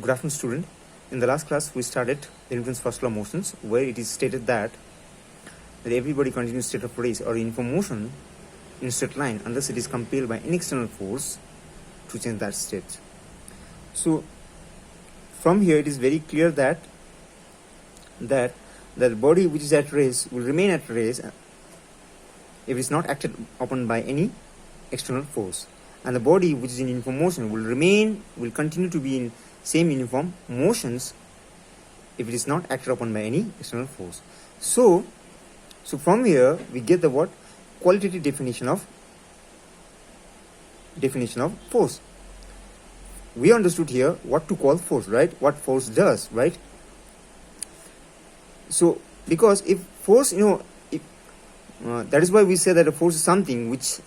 Good afternoon, student. In the last class, we started the Newton's first law of motions, where it is stated that everybody continues state of race or uniform motion in a straight line unless it is compelled by any external force to change that state. So, from here, it is very clear that the body which is at rest will remain at rest if it is not acted upon by any external force, and the body which is in uniform motion will continue to be in same uniform motions if it is not acted upon by any external force. So from here we get the what qualitative definition of force. We understood here what to call force, right? What force does, right? So because if force, that is why we say that a force is something which,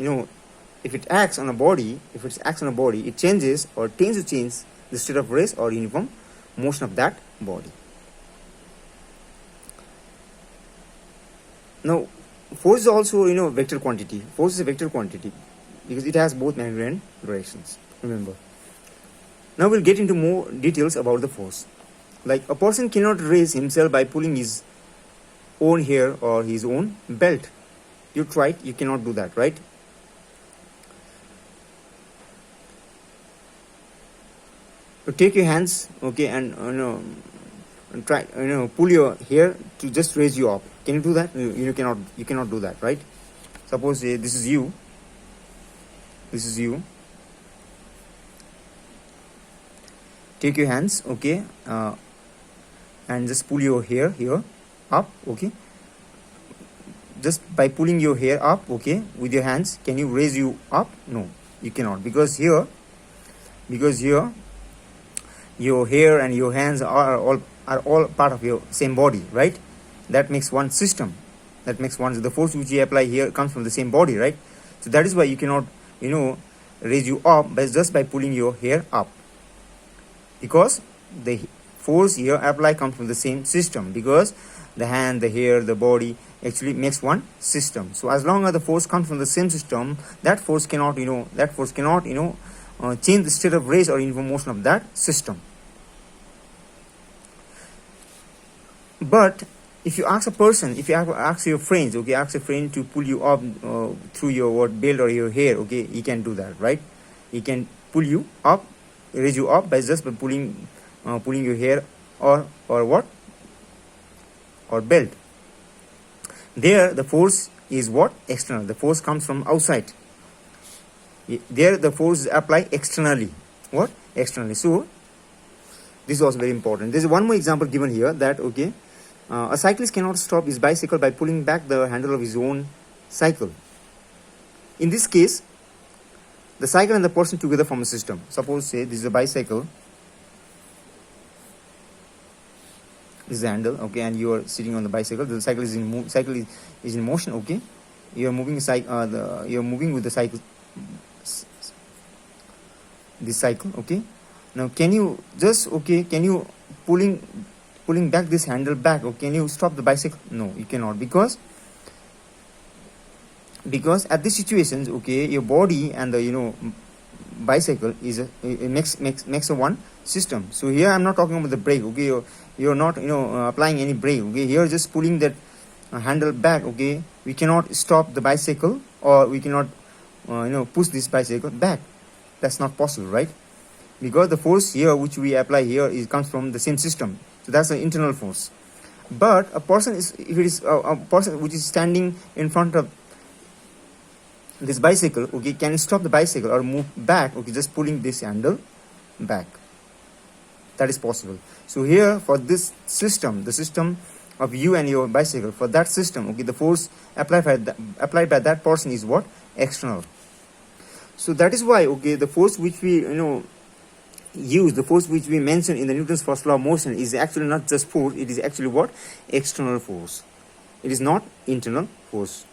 if it acts on a body, it changes or tends to change the state of rest or uniform motion of that body. Now, force is also, vector quantity. Force is a vector quantity because it has both magnitude and directions, remember. Now we'll get into more details about the force. Like, a person cannot raise himself by pulling his own hair or his own belt. You tried, you cannot do that, right? So take your hands, okay, and try, pull your hair to just raise you up. Can you do that? You cannot do that, right? Suppose this is you. Take your hands, okay, and just pull your hair here up, okay. Just by pulling your hair up, okay, with your hands, can you raise you up? No, you cannot, because here your hair and your hands are all part of your same body, right? That makes one system. The force which you apply here comes from the same body, right? So that is why you cannot, raise you up just by pulling your hair up, because the force here applied comes from the same system, because the hand, the hair, the body actually makes one system. So as long as the force comes from the same system, that force cannot change the state of rest or uniform motion of that system. But if you ask your friends, okay, ask a friend to pull you up through your belt or your hair, okay, he can do that, right? He can pull you up, raise you up by pulling your hair or belt. There the force is what? External. The force comes from outside. There the force is applied externally. What? Externally. So this is also very important. There is one more example given here that, okay, a cyclist cannot stop his bicycle by pulling back the handle of his own cycle. In this case, the cycle and the person together form a system. Suppose, say, this is a bicycle. This is the handle, okay, and you are sitting on the bicycle. The cycle is in motion, okay. You are moving you are moving with the cycle. This cycle, okay. Now, can you pulling back this handle back, or can you stop the bicycle? No, you cannot, because at these situations, okay, your body and the bicycle makes a one system. So here I'm not talking about the brake, okay. You're not applying any brake, okay. Here just pulling that handle back, okay. We cannot stop the bicycle, or we cannot push this bicycle back. That's not possible, right? Because the force here which we apply here comes from the same system. So that's an internal force. But a person which is standing in front of this bicycle, okay, can stop the bicycle or move back, okay, just pulling this handle back. That is possible. So here, for this system, the system of you and your bicycle, for that system, okay, the force applied by that person is what? External. So that is why, okay, the force which we the force which we mentioned in the Newton's first law of motion is actually not just force, it is actually what? External force. It is not internal force.